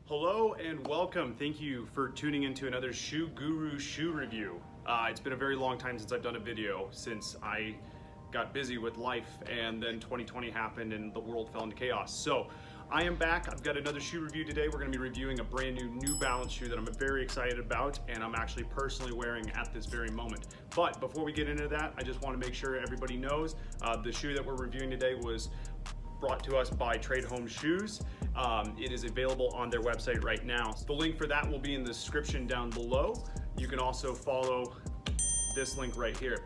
Hello and welcome. Thank you for tuning into another Shoe Guru shoe review. It's been a very long time since I've done a video, since I got busy with life and then 2020 happened and the world fell into chaos. So I am back. I've got another shoe review today. We're going to be reviewing a brand New Balance shoe that I'm very excited about and I'm actually personally wearing at this very moment. But before we get into that, I just want to make sure everybody knows the shoe that we're reviewing today was brought to us by Tradehome Shoes. It is available on their website right now. The link for that will be in the description down below. You can also follow this link right here.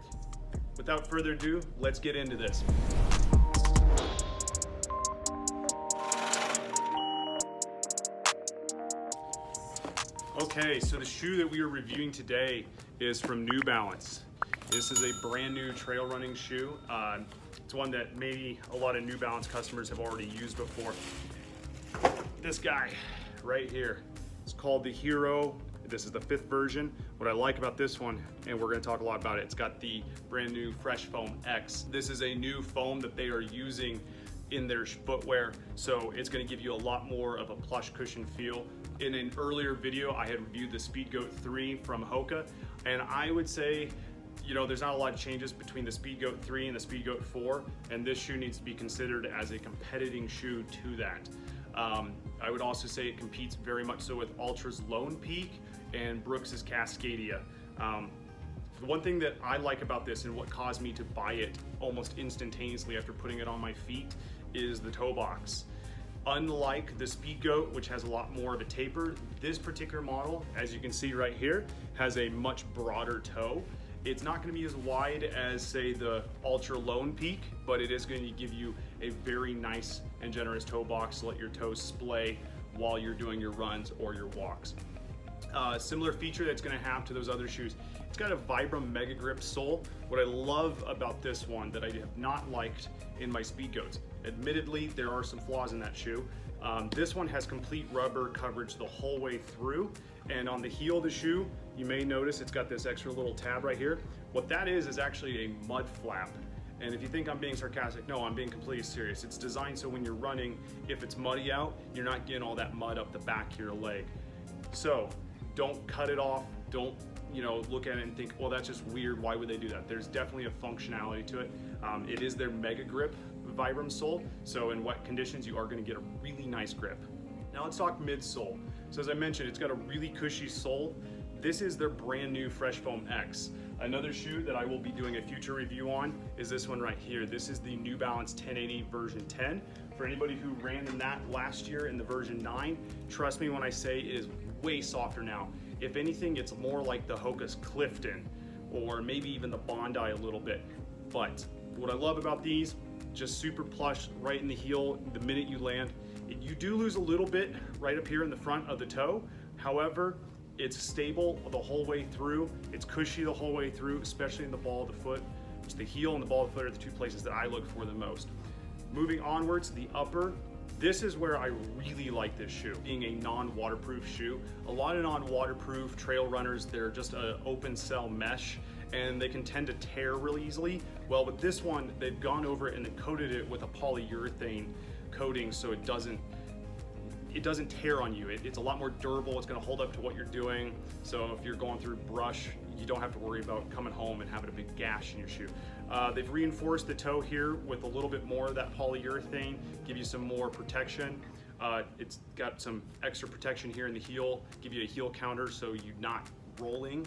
Without further ado, let's get into this. Okay, so the shoe that we are reviewing today is from New Balance. This is a brand new trail running shoe. It's one that maybe a lot of New Balance customers have already used before. This guy right here, it's called the Hierro. This is the 5th version. What I like about this one, and we're gonna talk a lot about it, it's got the brand new Fresh Foam X. This is a new foam that they are using in their footwear, so it's gonna give you a lot more of a plush cushion feel. In an earlier video, I had reviewed the Speedgoat 3 from Hoka, and I would say, you know, there's not a lot of changes between the Speedgoat 3 and the Speedgoat 4, and this shoe needs to be considered as a competing shoe to that. I would also say it competes very much so with Altra's Lone Peak and Brooks's Cascadia. The one thing that I like about this and what caused me to buy it almost instantaneously after putting it on my feet is the toe box. Unlike the Speedgoat, which has a lot more of a taper, this particular model, as you can see right here, has a much broader toe. It's not going to be as wide as, say, the Ultra Lone Peak, but it is going to give you a very nice and generous toe box to let your toes splay while you're doing your runs or your walks. Similar feature that's going to have to those other shoes, it's got a Vibram Mega Grip sole. What I love about this one that I have not liked in my Speedgoats, admittedly there are some flaws in that shoe. This one has complete rubber coverage the whole way through, and on the heel of the shoe you may notice it's got this extra little tab right here. What that is actually a mud flap. And if you think I'm being sarcastic, no, I'm being completely serious. It's designed so when you're running, if it's muddy out, you're not getting all that mud up the back of your leg. So don't cut it off. Don't, you know, look at it and think, well, that's just weird. Why would they do that? There's definitely a functionality to it. It is their Mega Grip Vibram sole. So in wet conditions, you are going to get a really nice grip. Now let's talk midsole. So as I mentioned, it's got a really cushy sole. This is their brand new Fresh Foam X. Another shoe that I will be doing a future review on is this one right here. This is the New Balance 1080 version 10. For anybody who ran in that last year in the version 9, trust me when I say it is way softer now. If anything, it's more like the Hoka's Clifton or maybe even the Bondi a little bit. But what I love about these, just super plush right in the heel the minute you land. You do lose a little bit right up here in the front of the toe. However, it's stable the whole way through. It's cushy the whole way through, especially in the ball of the foot. It's the heel and the ball of the foot are the two places that I look for the most. Moving onwards, the upper. This is where I really like this shoe, being a non-waterproof shoe. A lot of non-waterproof trail runners, they're just an open cell mesh and they can tend to tear really easily. Well, with this one, they've gone over it and they coated it with a polyurethane coating so it doesn't tear on you. It's a lot more durable. It's going to hold up to what you're doing. So if you're going through brush, you don't have to worry about coming home and having a big gash in your shoe. They've reinforced the toe here with a little bit more of that polyurethane, give you some more protection. It's got some extra protection here in the heel, give you a heel counter so you're not rolling.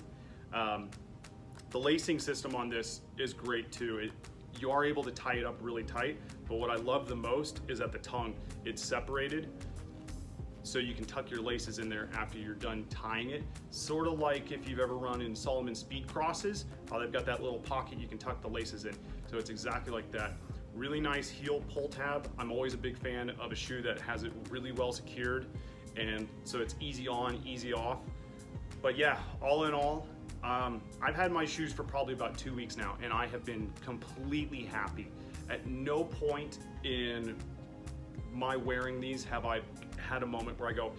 The lacing system on this is great too. You are able to tie it up really tight, but what I love the most is at the tongue, it's separated. So you can tuck your laces in there after you're done tying it. Sort of like if you've ever run in Salomon Speed Crosses, how they've got that little pocket you can tuck the laces in. So it's exactly like that. Really nice heel pull tab. I'm always a big fan of a shoe that has it really well secured, and so it's easy on, easy off. But yeah, all in all, I've had my shoes for probably about 2 weeks now, and I have been completely happy. At no point in my wearing these have I had a moment where I go,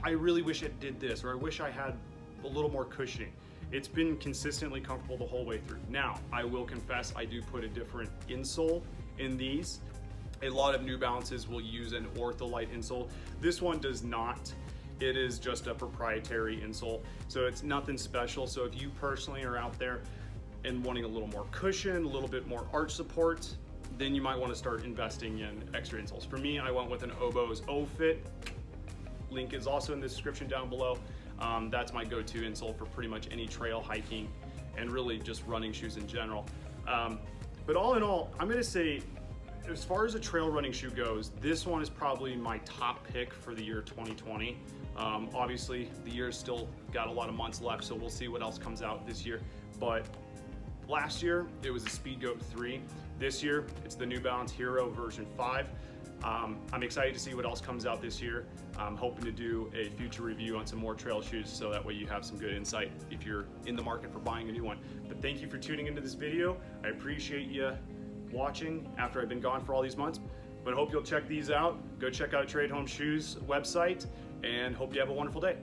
I really wish it did this, or I wish I had a little more cushioning. It's been consistently comfortable the whole way through. Now, I will confess I do put a different insole in these. A lot of New Balances will use an Ortholite insole. This one does not. It is just a proprietary insole, so it's nothing special. So if you personally are out there and wanting a little more cushion, a little bit more arch support, then you might want to start investing in extra insoles. For me, I went with an Oboz O-Fit. Link is also in the description down below. That's my go-to insole for pretty much any trail hiking and really just running shoes in general. But all in all, I'm gonna say, as far as a trail running shoe goes, this one is probably my top pick for the year 2020. Obviously, the year's still got a lot of months left, so we'll see what else comes out this year. But last year, it was the Speedgoat 3. This year, it's the New Balance Hierro version 5. I'm excited to see what else comes out this year. I'm hoping to do a future review on some more trail shoes, so that way you have some good insight if you're in the market for buying a new one. But thank you for tuning into this video. I appreciate you watching after I've been gone for all these months, but I hope you'll check these out. Go check out Tradehome Shoes website, and hope you have a wonderful day.